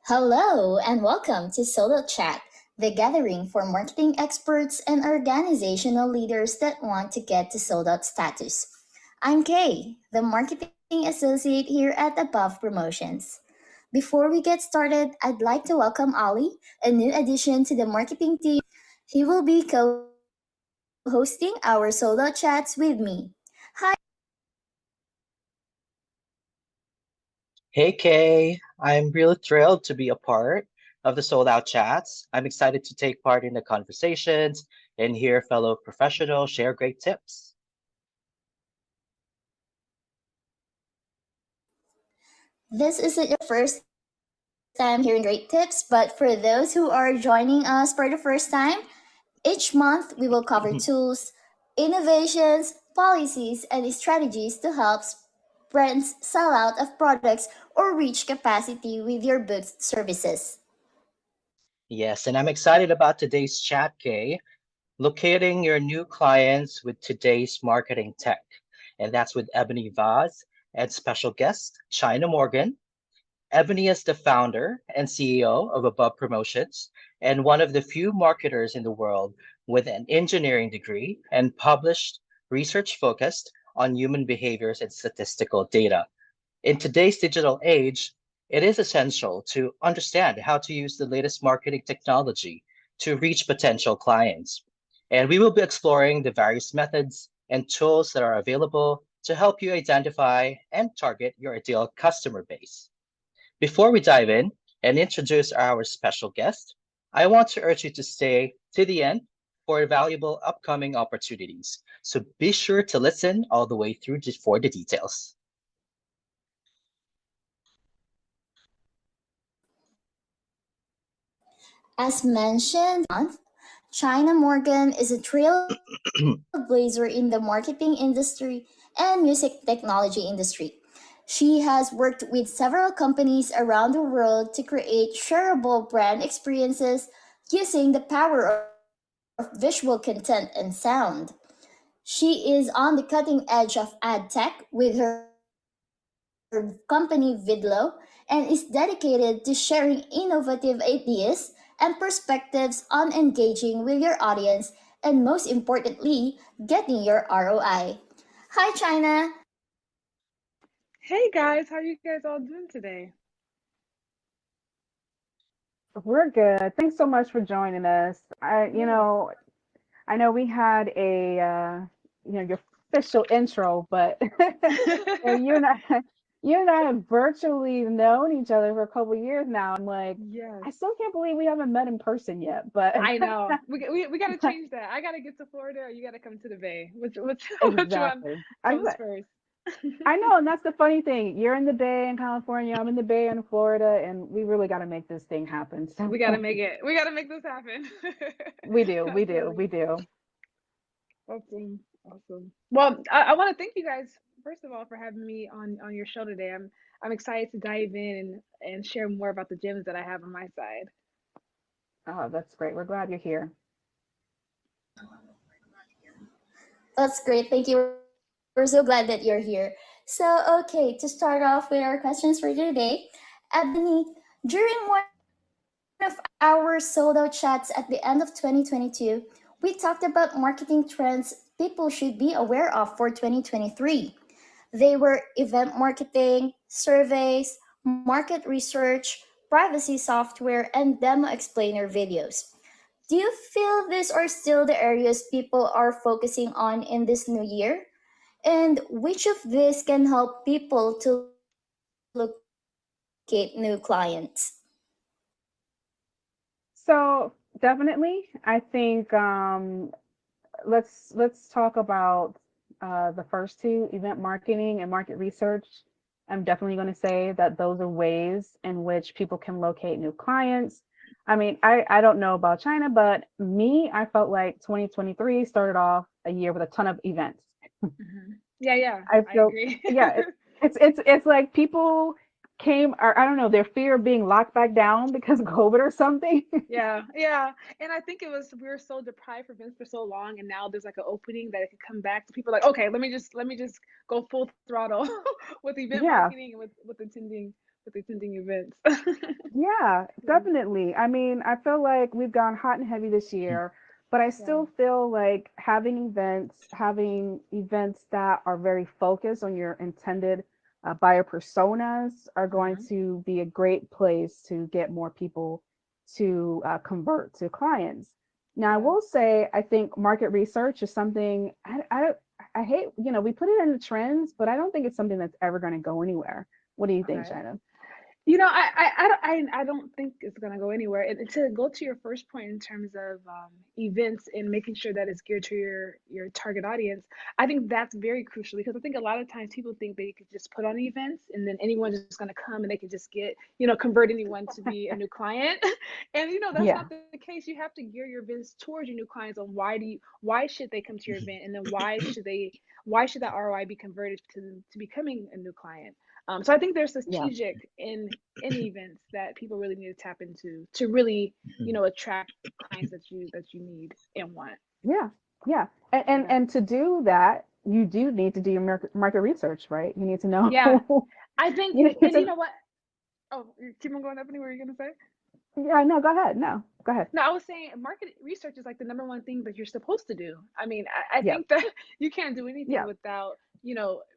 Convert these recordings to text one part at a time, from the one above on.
Hello and welcome to Solo Chat, the gathering for marketing experts and organizational leaders that want to get to sold out status. I'm Kay, the marketing associate here at Above Promotions. Before we get started, I'd like to welcome Ali, a new addition to the marketing team. He will be co hosting our Solo Chats with me. Hi, Ali. Hey Kay, I'm really thrilled to be a part of the Sold Out Chats. I'm excited to take part in the conversations and hear fellow professionals share great tips. This isn't your first time hearing great tips, but for those who are joining us for the first time, each month we will cover tools, innovations, policies, and strategies to help brands sell out of products or reach capacity with your booth services. Yes, and I'm excited about today's chat, Kay, locating your new clients with today's marketing tech. And that's with Ebony Vaz and special guest, Chynna Morgan. Ebony is the founder and CEO of Above Promotions and one of the few marketers in the world with an engineering degree and published research focused on human behaviors and statistical data. In today's digital age, it is essential to understand how to use the latest marketing technology to reach potential clients. And we will be exploring the various methods and tools that are available to help you identify and target your ideal customer base. Before we dive in and introduce our special guest, I want to urge you to stay to the end for valuable upcoming opportunities. So be sure to listen all the way through for the details. As mentioned, China Morgan is a trailblazer in the marketing industry and music technology industry. She has worked with several companies around the world to create shareable brand experiences using the power of visual content and sound. She is on the cutting edge of ad tech with her company Vidlo and is dedicated to sharing innovative ideas and perspectives on engaging with your audience and most importantly, getting your ROI. Hi China. Hey guys, how are you guys all doing today? We're good. Thanks so much for joining us. Yeah. I know we had your official intro, but you and I, you and I have virtually known each other for a couple of years now. I'm like, I Yes. still can't believe we haven't met in person yet, but I know. We got to change that. I got to get to Florida or you got to come to the Bay. Which one exactly. comes first? I know, and that's the funny thing. You're in the Bay in California, I'm in the Bay in Florida, and we really got to make this thing happen. So We got to make it. We got to make this happen. we do, I we feel do, we you. do. Awesome. Awesome. Well, I want to thank you guys first of all for having me on your show today. I'm excited to dive in and share more about the gems that I have on my side. Oh, that's great. We're glad you're here. That's great. Thank you. We're so glad that you're here. So, okay, to start off with our questions for today, Ebony, during one of our sold out chats at the end of 2022, we talked about marketing trends people should be aware of for 2023. They were event marketing, surveys, market research, privacy software, and demo explainer videos. Do you feel these are still the areas people are focusing on in this new year? And which of these can help people to locate new clients? So definitely, I think let's talk about the first two, event marketing and market research. I'm definitely going to say that those are ways in which people can locate new clients. I mean, I don't know about China, but me, I felt like 2023 started off a year with a ton of events. Yeah, yeah, I I feel, agree. yeah, it's like people came, or I don't know, their fear of being locked back down because of COVID or something. Yeah, yeah. And I think it was we were so deprived from events for so long, and now there's like an opening that it could come back. So people are like, okay, let me just go full throttle with event Yeah, marketing and with attending. with attending events. Yeah, Yeah. definitely. I mean, I feel like we've gone hot and heavy this year, but I Yeah. still feel like having events that are very focused on your intended buyer personas are going Hmm. to be a great place to get more people to convert to clients. Now, I Yeah. will say, I think market research is something I hate, we put it in the trends, but I don't think it's something that's ever going to go anywhere. What do you think, Okay. China? I don't think it's gonna go anywhere. And to go to your first point in terms of events and making sure that it's geared to your target audience, I think that's very crucial because I think a lot of times people think they could just put on events and then anyone's just gonna come and they can just get convert anyone to be a new client, and that's Yeah. not the case. You have to gear your events towards your new clients on why should they come to your event, and then why should that ROI be converted to becoming a new client. So I think there's Yeah. strategic in events that people really need to tap into to really, attract clients that you need and want. Yeah, yeah, and Yeah. and to do that, you do need to do your market research, right? You need to Yeah. know. I think, You need and you to. know what? Oh, keep on going up. Anywhere you're gonna say? Yeah, no, go ahead. No, go ahead. No, I was saying market research is like the number one thing that you're supposed to do. I mean, I Yeah, think that you can't do anything yeah, without,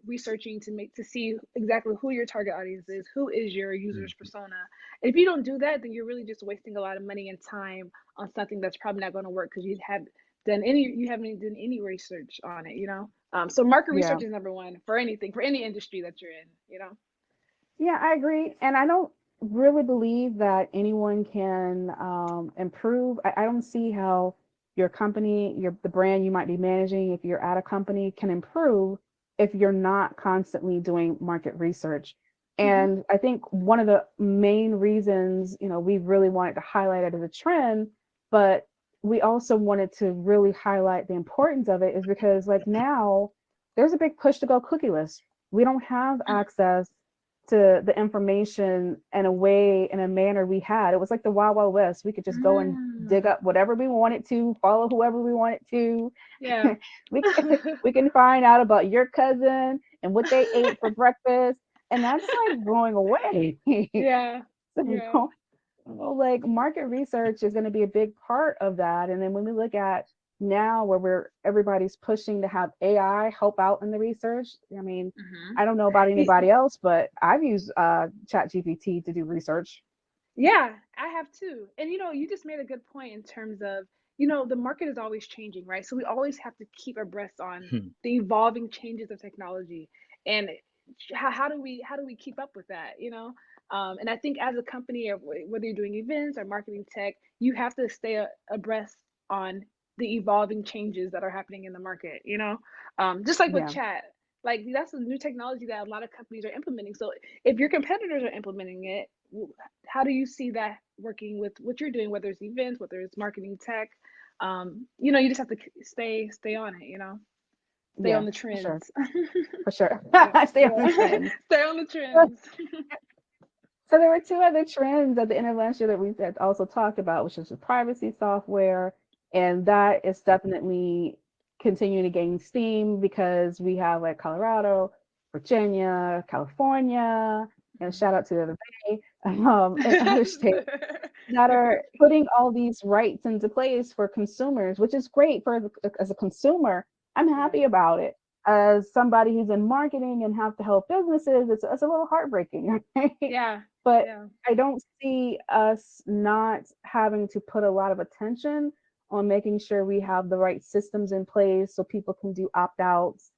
researching to see exactly who your target audience is, who is your user's persona. And if you don't do that, then you're really just wasting a lot of money and time on something that's probably not going to work because you haven't done any research on it. So market yeah, research is number one for anything, for any industry that you're in. yeah. I agree, and I don't really believe that anyone can improve. I don't see how your company, the brand you might be managing, if you're at a company, can improve if you're not constantly doing market research. Hmm. And I think one of the main reasons, we really wanted to highlight it as a trend, but we also wanted to really highlight the importance of it is because like now there's a big push to go cookieless. We don't have access to the information in a manner we had. It was like the Wild Wild West. We could just go and dig Mm, up whatever we wanted to, follow whoever we wanted to. yeah. We can find out about your cousin and what they ate for breakfast. And that's like going away. Yeah. Yeah. So, well, like market research is going to be a big part of that. And then when we look at now where everybody's pushing to have AI help out in the research. I mean, Hmm. I don't know about anybody else, but I've used Chat GPT to do research. Yeah, I have too. And you just made a good point in terms of, the market is always changing, right? So we always have to keep abreast on the evolving changes of technology. And how do we keep up with that? And I think as a company, or whether you're doing events or marketing tech, you have to stay abreast on the evolving changes that are happening in the market. Just like with Yeah, chat, like that's a new technology that a lot of companies are implementing. So if your competitors are implementing it, how do you see that working with what you're doing, whether it's events, whether it's marketing tech? You just have to stay on it. Stay on yeah, the for sure, trends. for sure. Yeah, I stay on the yeah. trends. Stay on the trends. So there were two other trends at the end of last year that we had also talked about, which is the privacy software, and that is definitely continuing to gain steam because we have like Colorado, Virginia, California, and shout out to the other Bay, and other states that are putting all these rights into place for consumers, which is great for as a consumer. I'm Yeah, happy about it. As somebody who's in marketing and have to help businesses, it's a little heartbreaking, right? yeah, But yeah. I don't see us not having to put a lot of attention on making sure we have the right systems in place so people can do opt outs.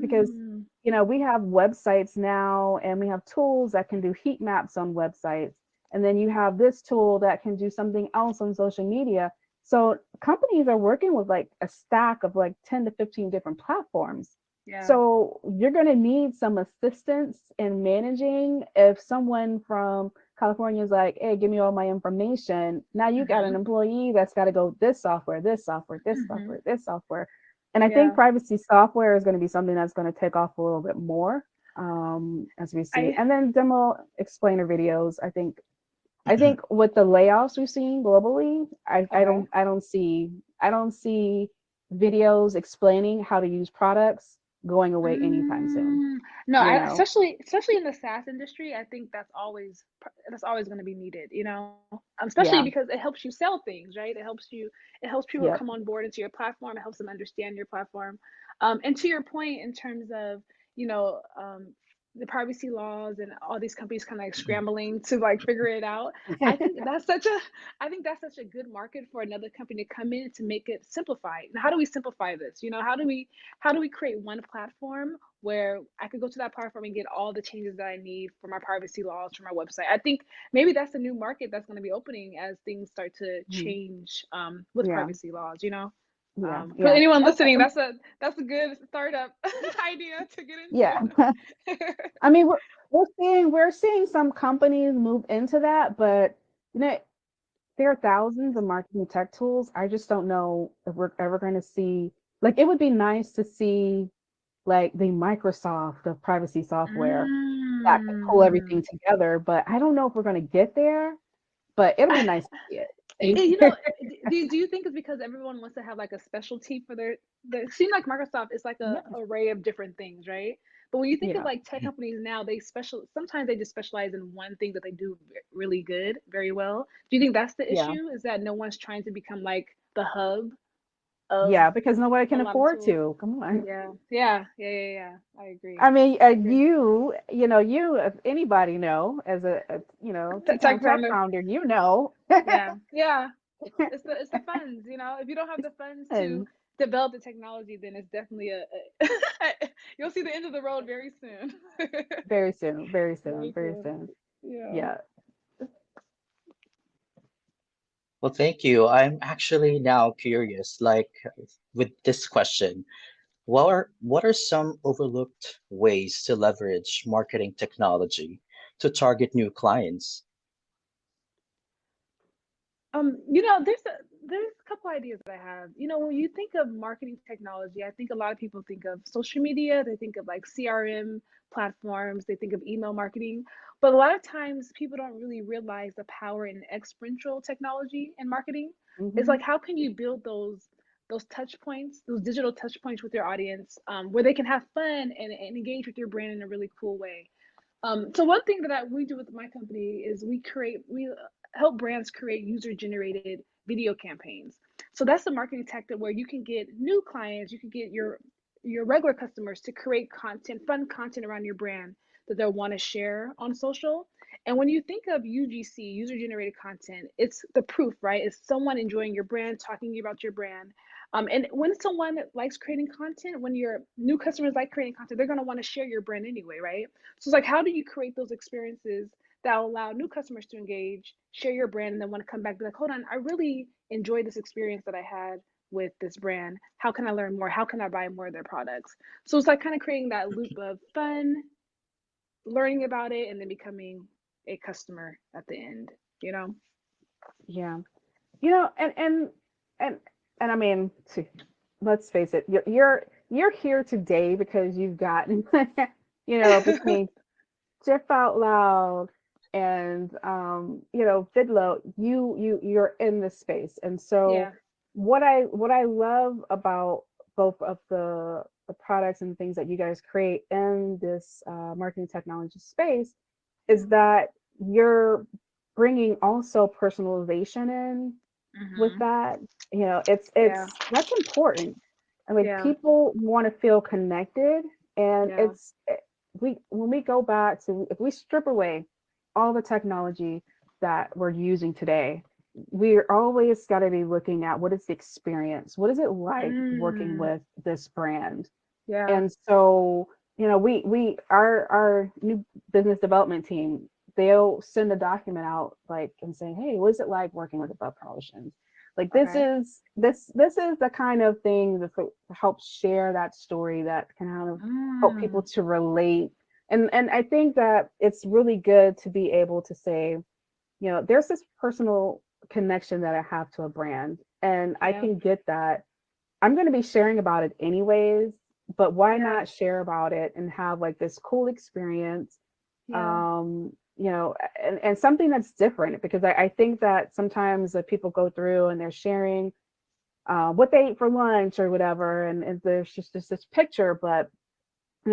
Because Um, we have websites now and we have tools that can do heat maps on websites, and then you have this tool that can do something else on social media. So companies are working with like a stack of like 10 to 15 different platforms. yeah. So you're going to need some assistance in managing if someone from California is like, hey, give me all my information. Now you got an Mhm. employee that's got to go this software, this software, this Mhm. software, this software. And I think Yeah. privacy software is going to be something that's going to take off a little bit more as we see. I And then demo explainer videos. I think with the layoffs we've seen globally, okay. I don't see videos explaining how to use products going away anytime soon. Mm, no, You I, know. especially in the SaaS industry, I think that's always going to be needed, you know, especially because Yeah. it helps you sell things, right? It helps people come Yep. on board into your platform. It helps them understand your platform. And to your point, in terms of, you know, the privacy laws and all these companies kind of like scrambling to like figure it out. I think that's such a I think that's such a good market for another company to come in to make it simplified. And how do we simplify this? You know, how do we create one platform where I could go to that platform and get all the changes that I need for my privacy laws for my website? I think maybe that's the new market that's going to be opening as things start to Mhm. change with Yeah. privacy laws. You know, Yeah. for Yeah. anyone And, listening, that's a good startup idea to get yeah. into. I mean, we're seeing some companies move into that, but you know, there are thousands of marketing tech tools. I just don't know if we're ever going to see, like, it would be nice to see like the Microsoft of privacy software that could pull Mm. everything together, but I don't know if we're going to get there, but it'll be nice to see You know, it. do you think it's because everyone wants to have like a specialty for it seems like Microsoft is like a Yeah. array of different things, right? But when you think of Yeah. like tech companies now, sometimes they just specialize in one thing that they do really good, very well. Do you think that's the Yeah. issue? Is that no one's trying to become like the hub of Yeah, because nobody a can lot of afford tools? to. Come on. Yeah. I agree. I mean, I agree. you, if anybody know, as two-time Tech tech founder. founder, you know, Yeah. It's the funds, you know. If you don't have the funds to and develop the technology, then it's definitely you'll see the end of the road very soon. very soon, very soon, Very very soon. soon. Yeah. Yeah. Well, thank you. I'm actually now curious, like with this question, what are some overlooked ways to leverage marketing technology to target new clients? There's a couple ideas that I have. You know, when you think of marketing technology, I think a lot of people think of social media, they think of like CRM platforms, they think of email marketing, but a lot of times people don't really realize the power in exponential technology and marketing. It's Hmm. like how can you build those touch points, those digital touch points with your audience, where they can have fun and engage with your brand in a really cool way. So one thing that we do with my company is we help brands create user generated video campaigns. So that's a marketing tactic where you can get new clients, you can get your regular customers to create content, fun content around your brand that they'll want to share on social. And when you think of UGC, user generated content, it's the proof, right? It's someone enjoying your brand, talking about your brand. And when someone likes creating content, when your new customers like creating content, they're going to want to share your brand anyway, right? So it's like, how do you create those experiences that will allow new customers to engage, share your brand, and then want to come back and be like, hold on, I really enjoyed this experience that I had with this brand. How can I learn more? How can I buy more of their products? So it's like kind of creating that loop of fun, learning about it, and then becoming a customer at the end, you know? Yeah. And and I mean, let's face it, you're here today because you've gotten, between Jeff Out Loud and Vidlo, you're in this space. And so Yeah. what I love about both of the products and things that you guys create in this marketing technology space is that you're bringing also personalization in with Mm-hmm. that. Yeah. It's that's important. I mean, Yeah. people want to feel connected, and Yeah. we when we go back to, if we strip away all the technology that we're using today, we're always got to be looking at what is the experience, what is it like working Mm. with this brand. Yeah. And so, our new business development team, they'll send a document out, like, and say, hey, what is it like working with Above Promotions? Like, Okay. this is the kind of thing that helps share that story, that can kind of help people Mm. to relate. And I think that it's really good to be able to say, there's this personal connection that I have to a brand, and I Yeah. can get that. I'm going to be sharing about it anyways, but why Yeah. not share about it and have like this cool experience? Yeah. And something that's different, because I think that sometimes that people go through and they're sharing what they ate for lunch or whatever, and there's just this picture, but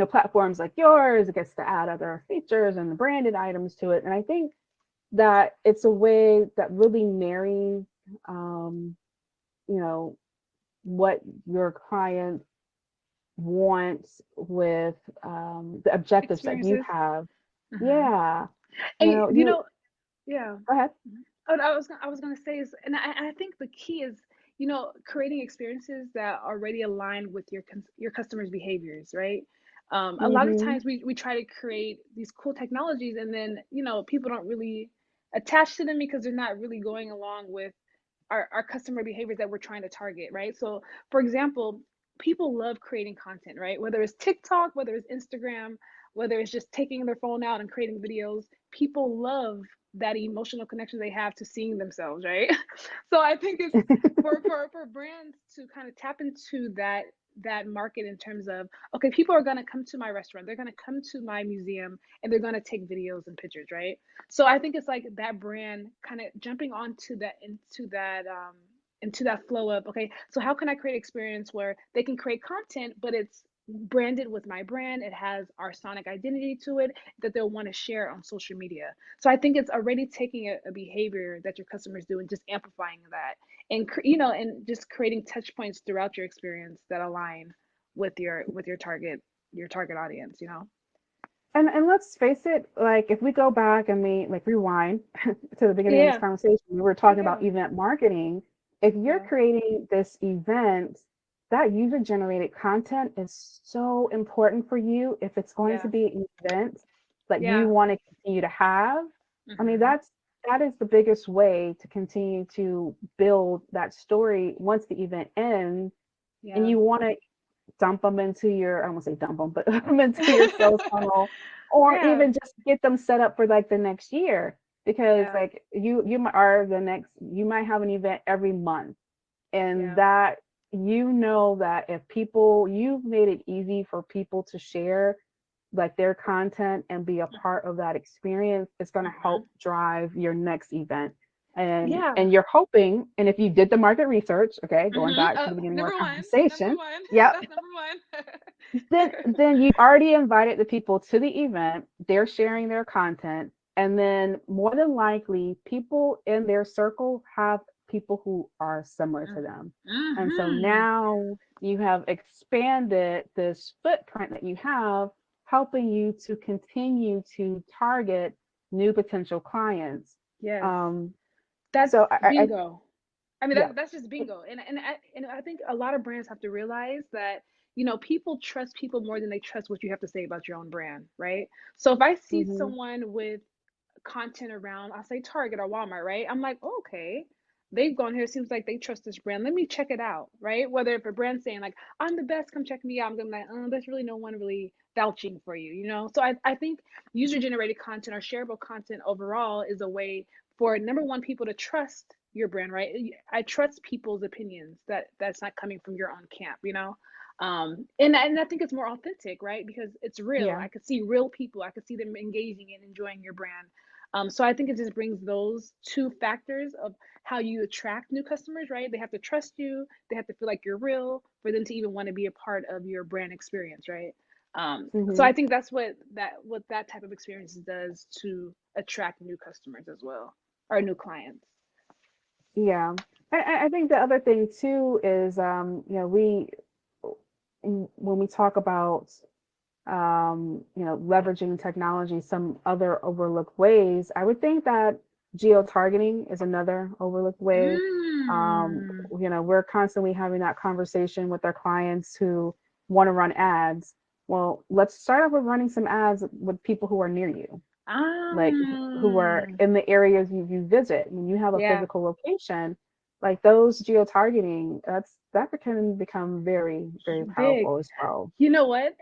platforms like yours, it gets to add other features and the branded items to it. And I think that it's a way that really marries, um, you know, what your client wants with the objectives that you Experiences. have. Hmm. Yeah, And you you know, yeah. go ahead. Oh, I was gonna say is, and I think the key is, creating experiences that already align with your customers' behaviors, right? A lot of Hmm. times we try to create these cool technologies, and then people don't really attach to them because they're not really going along with our customer behaviors that we're trying to target, right? So, for example, people love creating content, right? Whether it's TikTok, whether it's Instagram, whether it's just taking their phone out and creating videos, people love that emotional connection they have to seeing themselves, right? So I think it's for brands to kind of tap into that market in terms of, okay, people are going to come to my restaurant, they're going to come to my museum, and they're going to take videos and pictures, right? So I think it's like that brand kind of jumping onto that flow of, okay, so how can I create experience where they can create content, but it's branded with my brand, it has our sonic identity to it, that they'll want to share on social media. So I think it's already taking a behavior that your customers do and just amplifying that, and and just creating touch points throughout your experience that align with your target audience, And let's face it, like if we go back and we like rewind to the beginning of this Yeah, conversation, we were talking about yeah, event marketing. If you're yeah, creating this event, that user generated content is so important for you if it's going to yeah, be an event that you yeah. want to continue to have. I mean, Hmm. that is the biggest way to continue to build that story once the event ends, and Yeah. you want to dump them into your, I won't say dump them, but dump them into your sales funnel, or Yeah, even just get them set up for like the next year. Because yeah, like are the next, you might have an event every month, and yeah. that, that if people, you've made it easy for people to share like their content and be a part of that experience, it's going to Hmm. help drive your next event. Yeah. And you're hoping, and if you did the market research, okay, going Hmm. back to the beginning of our Number one. Number conversation, one. yep, That's number one. then you've already invited the people to the event, they're sharing their content, and then more than likely people in their circle have people who are similar to them. And so Mm-hmm. now you have expanded this footprint that you have, helping you to continue to target new potential clients. Yes. um That's so I bingo. I mean, yeah. that's just bingo. And I think a lot of brands have to realize that, people trust people more than they trust what you have to say about your own brand, right? So if I see Hmm. someone with content around, I'll say Target or Walmart, right? I'm like, oh, okay, they've gone here. It seems like they trust this brand. Let me check it out, right? Whether if a brand's saying like, I'm the best, come check me out, I'm gonna be like, there's really no one really vouching for you, So I think user generated content or shareable content overall is a way for number one, people to trust your brand, right? I trust people's opinions that's not coming from your own camp. And I think it's more authentic, right? Because it's real. Yeah. I could see real people. I could see them engaging and enjoying your brand. So I think it just brings those two factors of how you attract new customers, right? They have to trust you. They have to feel like you're real for them to even want to be a part of your brand experience, right? So Hmm. I think that's what that type of experience does to attract new customers as well, or new clients. Yeah. I think the other thing too is, when we talk about, leveraging technology, some other overlooked ways, I would think that geo-targeting is another overlooked way. Mm. We're constantly having that conversation with our clients who want to run ads. Well, let's start off with running some ads with people who are near you, like who are Um. in the areas you visit. When you have a Yeah. physical location, like those geo-targeting, that can become very, very Big. powerful as well. You know what?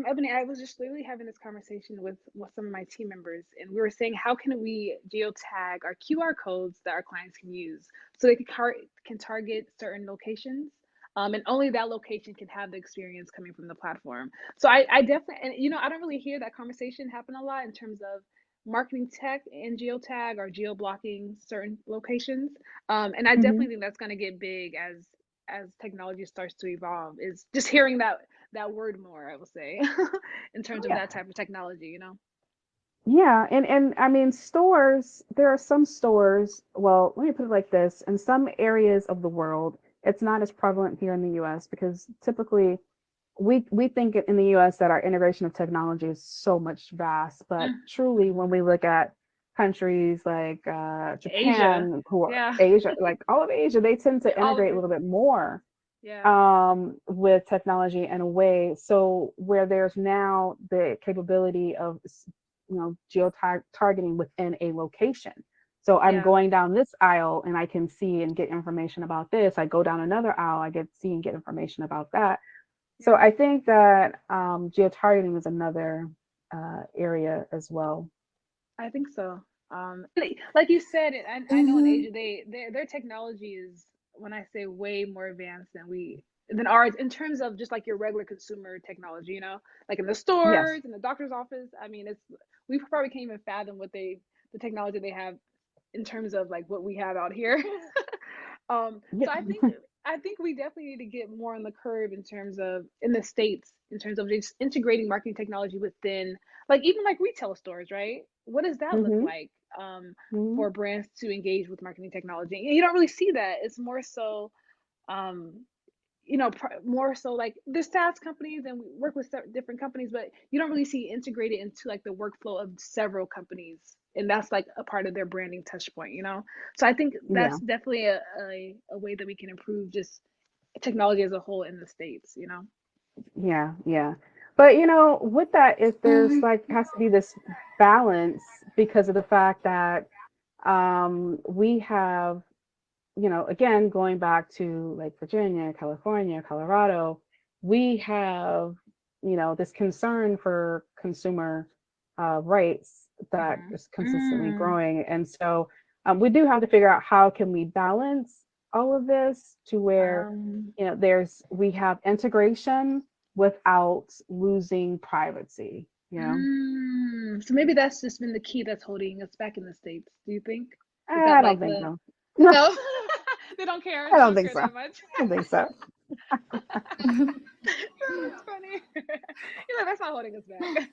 Ebony, I was just literally having this conversation with some of my team members, and we were saying, how can we geotag our QR codes that our clients can use so they can target certain locations, and only that location can have the experience coming from the platform. So I definitely, and I don't really hear that conversation happen a lot in terms of marketing tech and geotag or geo blocking certain locations. And I Hmm. definitely think that's going to get big as as technology starts to evolve is just hearing that word more, I will say, in terms of Yeah. that type of technology, you know. Yeah, and I mean stores, there are some stores, well, let me put it like this, in some areas of the world, it's not as prevalent here in the US because typically we think in the US that our integration of technology is so much vast, but truly when we look at countries like Asia, Japan, who are yeah, Asia, like all of Asia, they tend to all of integrate a it, little bit more yeah, with technology in a way. So where there's now the capability of, geo targeting within a location. So I'm yeah, going down this aisle and I can see and get information about this. I go down another aisle, I get see and get information about that. So yeah. I think that geo targeting is another area as well. I think so. Like you said, I know in Mm-hmm. Asia their technology is, when I say way more advanced than ours in terms of just like your regular consumer technology, you know, like in the Yes. stores, in the doctor's office. I mean, it's we probably can't even fathom the technology they have in terms of like what we have out here. Yeah. So I think we definitely need to get more on the curve in terms of in the states in terms of just integrating marketing technology within like even like retail stores, right? What does that look Hmm. like Hmm. for brands to engage with marketing technology? And you don't really see that. It's more so um, more so like there's SaaS companies and we work with different companies, but you don't really see integrated into like the workflow of several companies, and that's like a part of their branding touch point, you know. So I think Yeah. that's definitely a way that we can improve just technology as a whole in the states, you know. Yeah. Yeah. But with that, if there's Mm-hmm. like has to be this balance because of the fact that we have, again, going back to like Virginia, California, Colorado, we have, this concern for consumer rights that Mm-hmm. is consistently Mm. growing. And so we do have to figure out how can we balance all of this to where, Um, we have integration without losing privacy. so maybe that's just been the key that's holding us back in the states. Do you think? Is that I don't like think the so. no? They don't care. I They don't don't think care so. that much. I don't think so. Oh, that's funny. That's not holding us back.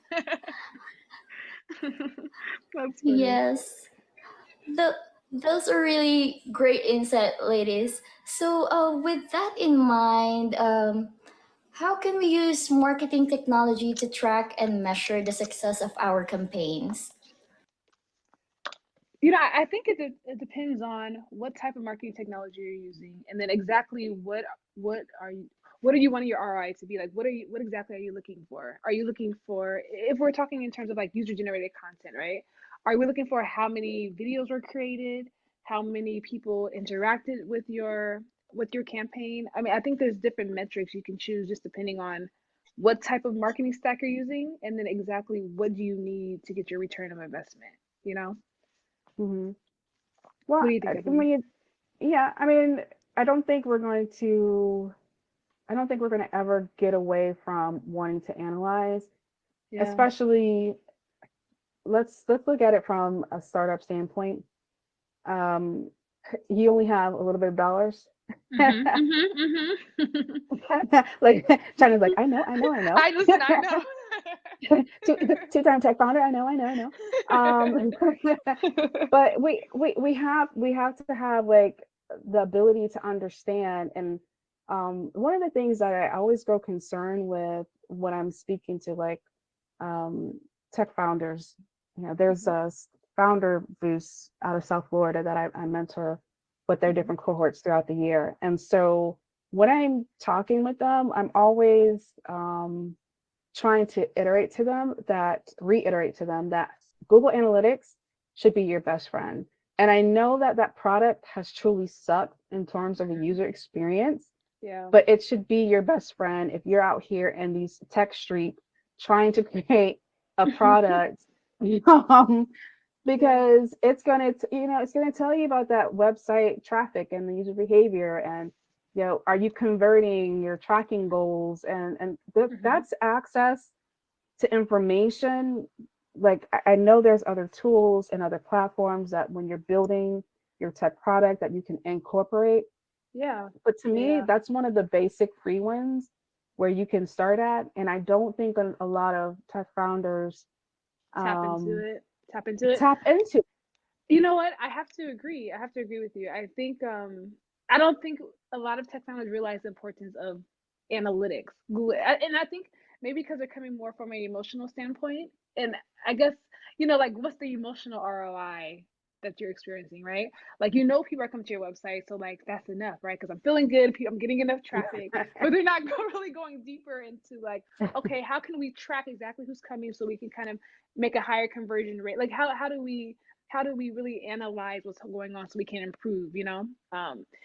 That's funny. Yes. The, those are really great insight, ladies. So, with that in mind, how can we use marketing technology to track and measure the success of our campaigns? I think it depends on what type of marketing technology you're using, and then exactly what are you what are you wanting your ROI to be like? What exactly are you looking for? Are you looking for, if we're talking in terms of like user generated content, right? Are we looking for how many videos were created, how many people interacted with your campaign? I mean, I think there's different metrics you can choose just depending on what type of marketing stack you're using, and then exactly what do you need to get your return of investment, you know? Hmm. Well, What do you think, I Ebony? mean, yeah, I mean, I don't think we're going to, I don't think we're going to ever get away from wanting to analyze, Yeah. especially let's look at it from a startup standpoint. Um, you only have a little bit of dollars. Mhm. Mhm. Mhm. Like China's like, I know. I listen. I know. Two-time tech founder, I know. Um, but we have to have like the ability to understand. And one of the things that I always grow concerned with when I'm speaking to like um, tech founders, there's Mhm. a founder boost out of South Florida that I mentor with their Mhm. different cohorts throughout the year. And so when I'm talking with them, I'm always trying to reiterate to them that Google Analytics should be your best friend. And I know that that product has truly sucked in terms of the Mhm. user experience, Yeah. but it should be your best friend if you're out here in these tech street trying to create a product. um, Yeah. because it's gonna tell you about that website traffic and the user behavior, and are you converting your tracking goals, and Mhm. that's access to information. Like I know there's other tools and other platforms that when you're building your tech product that you can incorporate, Yeah. But to me, Yeah. that's one of the basic free ones where you can start at. And I don't think a lot of tech founders Tap into um, it. Tap into it. tap into. You know what? I have to agree. I have to agree with you. I think I don't think a lot of tech founders realize the importance of analytics. And I think maybe because they're coming more from an emotional standpoint. And I guess, like what's the emotional ROI that you're experiencing, right? Like people are coming to your website, so like that's enough, right? Because I'm feeling good, I'm getting enough traffic, but they're not really going deeper into like, okay, how can we track exactly who's coming so we can kind of make a higher conversion rate? Like how do we really analyze what's going on so we can improve.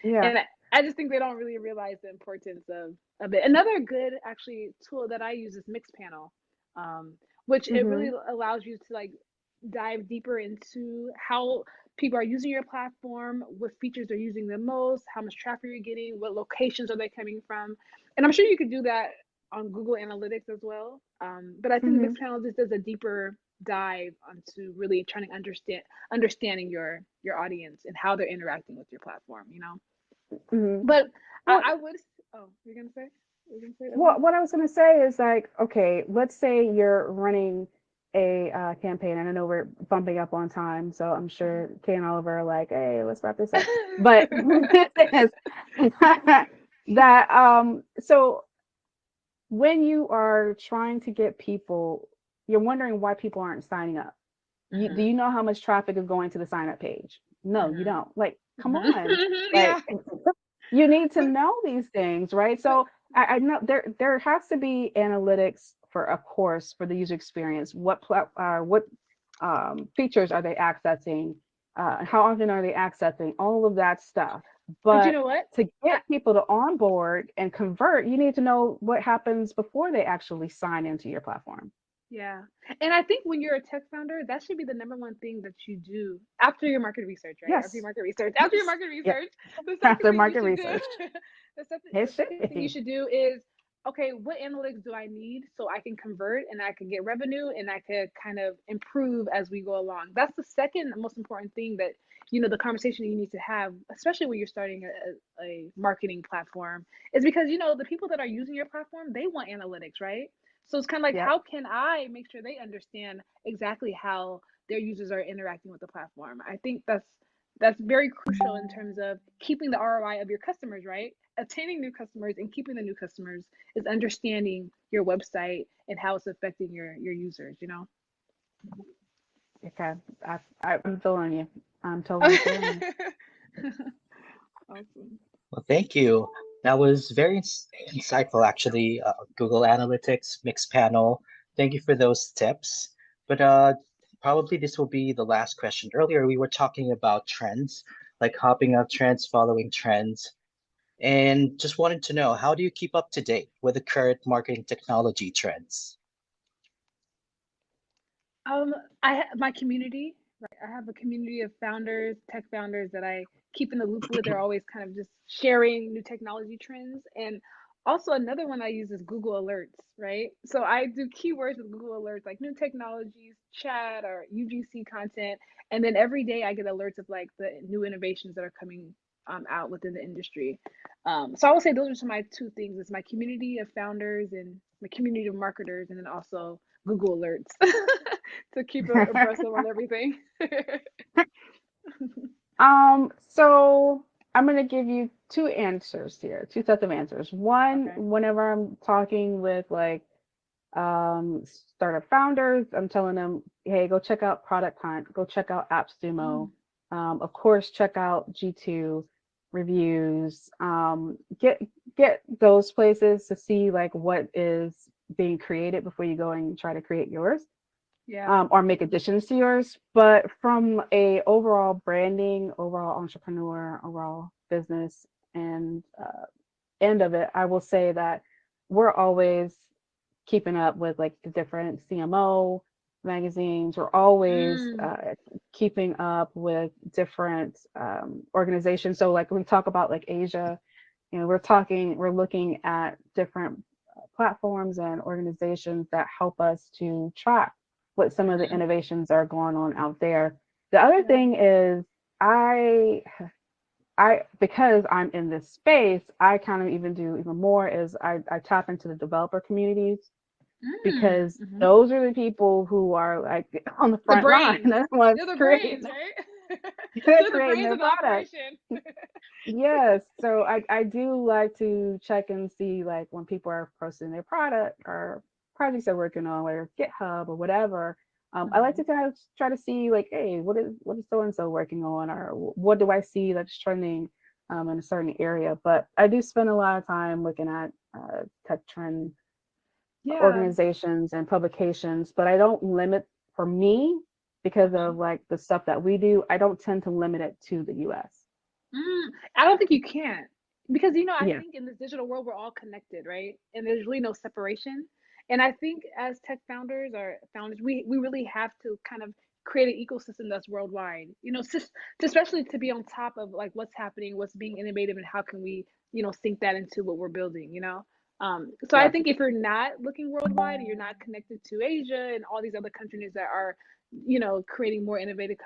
Yeah. And I just think they don't really realize the importance of it. Another good actually tool that I use is Mixpanel, um, which it really Hmm. allows you to like dive deeper into how people are using your platform, what features they're using the most, how much traffic you're getting, what locations are they coming from. And I'm sure you could do that on Google Analytics as well. But I think the Hmm. Mixpanel just does a deeper dive onto really trying to understanding your audience and how they're interacting with your platform. Hmm. But Well, I would. Oh, you're gonna say, Ebony? what I was going to say is like, okay, let's say you're running a campaign, and I know we're bumping up on time, so I'm sure Kay and Oliver are like, hey, let's wrap this up. But this is that so when you are trying to get people, you're wondering why people aren't signing up. Do Mhm. you know how much traffic is going to the sign up page? No, you Mhm. don't. Like, come Mhm. on. Like, Yeah. you need to But know these things, right? but So I know there has to be analytics for, of course, for the user experience. What features are they accessing? How often are they accessing? All of that stuff. but you But know what? to I, get people to onboard and convert, you need to know what happens before they actually sign into your platform. Yeah. And I think when you're a tech founder, that should be the number one thing that you do after your market research, right? After your Yes. market research. After your Yes. market Yep. research, the second After thing you market should do, research. the second It the should second thing you be. should do is, okay, what analytics do I need so I can convert and I can get revenue and I could kind of improve as we go along. That's the second most important thing that the conversation you need to have, especially when you're starting a marketing platform, is because the people that are using your platform, they want analytics, right? So it's kind of like, Yep. how can I make sure they understand exactly how their users are interacting with the platform? I think that's very crucial in terms of keeping the ROI of your customers, right? Attaining new customers and keeping the new customers is understanding your website and how it's affecting your users. Okay. I'm feeling you. I'm totally feeling you. Awesome. Well, thank you. That was very insightful, actually. Google Analytics, Mixed Panel. Thank you for those tips. But probably this will be the last question. Earlier, we were talking about trends, like hopping up trends, following trends, and just wanted to know, how do you keep up to date with the current marketing technology trends? Um, my community, right? I have a community of founders, tech founders that I keep in the loop with. They're always kind of just sharing new technology trends. And also another one I use is Google Alerts, right? So I do keywords with Google Alerts, like new technologies, chat or UGC content. And then every day I get alerts of like the new innovations that are coming out within the industry. So I would say those are some of my two things. It's my community of founders and my community of marketers, and then also Google Alerts. To keep abreast of on everything. So I'm gonna give you two answers here, two sets of answers. One, Okay. whenever I'm talking with like startup founders, I'm telling them, hey, go check out Product Hunt, go check out Mm, AppsSumo. Of course, check out G2 reviews. Get those places to see like what is being created before you go and try to create yours, yeah. or make additions to yours. But from a overall branding, overall entrepreneur, overall business, and end of it, I will say that we're always keeping up with like the different CMO magazines. We're always Mm, keeping up with different organizations. So like when we talk about like Asia, we're looking at different platforms and organizations that help us to track what some of the mm-hmm. innovations are going on out there. The other Yeah. thing is I because I'm in this space, I kind of even do even more is I tap into the developer communities because Mm-hmm. those are the people who are like on the The front line. brains. They're the ones They're the creating, brains, right? they're They're the creating brains their of the product. operation. Yes. So I do like to check and see like when people are posting their product or projects they're working on, whether it's GitHub or whatever. I like Mm-hmm. to kind of try to see like, hey, what is so and so working on, or what do I see that's trending in a certain area. But I do spend a lot of time looking at tech trend Yeah. organizations and publications, but I don't limit for me because Uh-huh. of like the stuff that we do. I don't tend to limit it to the US. I don't think you can because I Yeah. think in this digital world we're all connected, right? And there's really no separation. And I think as tech founders or founders, we really have to kind of create an ecosystem that's worldwide. Especially to be on top of like what's happening, what's being innovative, and how can we sync that into what we're building. So I Yeah. think if you're not looking worldwide and you're not connected to Asia and all these other countries that are creating more innovative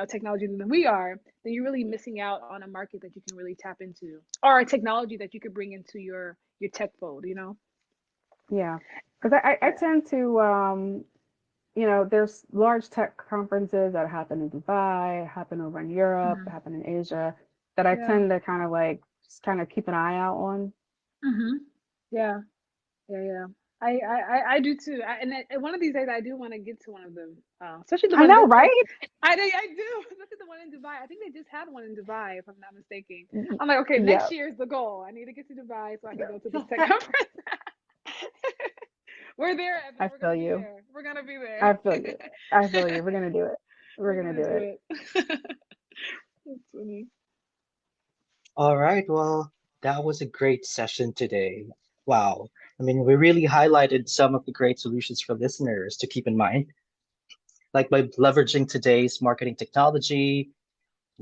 technology than we are, then you're really missing out on a market that you can really tap into, or a technology that you could bring into your tech fold. Yeah. Because I Yeah. tend to, there's large tech conferences that happen in Dubai, happen over in Europe, Hmm. happen in Asia that I Yeah. tend to kind of like just kind of keep an eye out on. Hmm. Yeah. Yeah. Yeah. I do too. And one of these days I do want to get to one of them, especially the I ones know, that right? I do. Look at the one in Dubai. I think they just had one in Dubai, if I'm not mistaken. Y- I'm like, okay, Yeah. next year is the goal. I need to get to Dubai so I can go to this tech conference. We're there, Ebony. I We're feel gonna be you. there. We're gonna be there. I feel you. I feel you. We're gonna do it. We're We're gonna gonna do do it. it. That's funny. All right. Well, that was a great session today. Wow. I mean, we really highlighted some of the great solutions for listeners to keep in mind, like by leveraging today's marketing technology,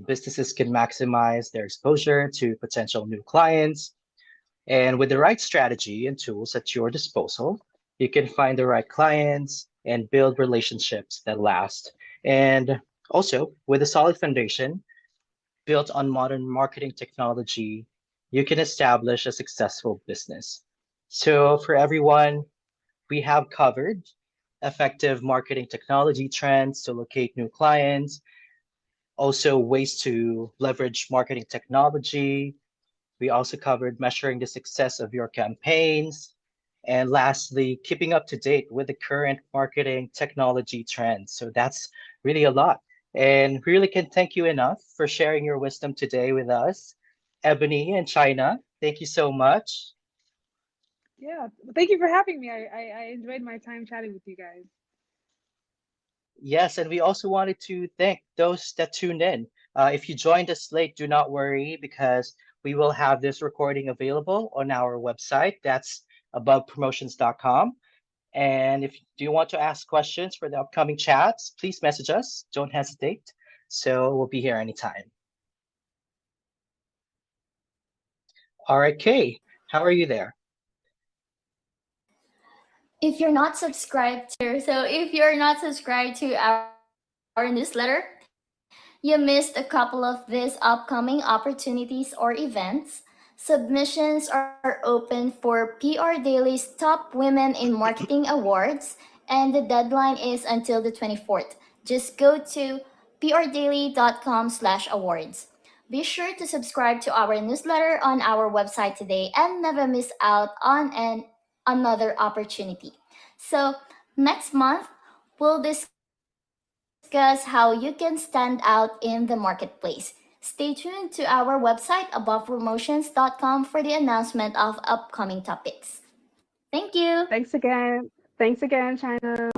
businesses can maximize their exposure to potential new clients. And with the right strategy and tools at your disposal, you can find the right clients and build relationships that last. And also, with a solid foundation built on modern marketing technology, you can establish a successful business. So, for everyone, we have covered effective marketing technology trends to locate new clients, also ways to leverage marketing technology. We also covered measuring the success of your campaigns. And lastly, keeping up to date with the current marketing technology trends. So that's really a lot. And really can thank you enough for sharing your wisdom today with us, Ebony and China. Thank you so much. Yeah. Thank you for having me. I enjoyed my time chatting with you guys. Yes, and we also wanted to thank those that tuned in. If you joined us late, do not worry because we will have this recording available on our website. That's abovepromotions.com. And if you want to ask questions for the upcoming chats, please message us. Don't hesitate. So we'll be here anytime. All right, Kay, how are you there? If you're not subscribed to our newsletter, you missed a couple of these upcoming opportunities or events. Submissions are open for PR Daily's Top Women in Marketing Awards, and the deadline is until the 24th. Just go to prdaily.com/awards. Be sure to subscribe to our newsletter on our website today and never miss out on another opportunity. So, next month, we'll discuss how you can stand out in the marketplace. Stay tuned to our website abovepromotions.com for the announcement of upcoming topics. Thank you. Thanks again. Thanks again, China.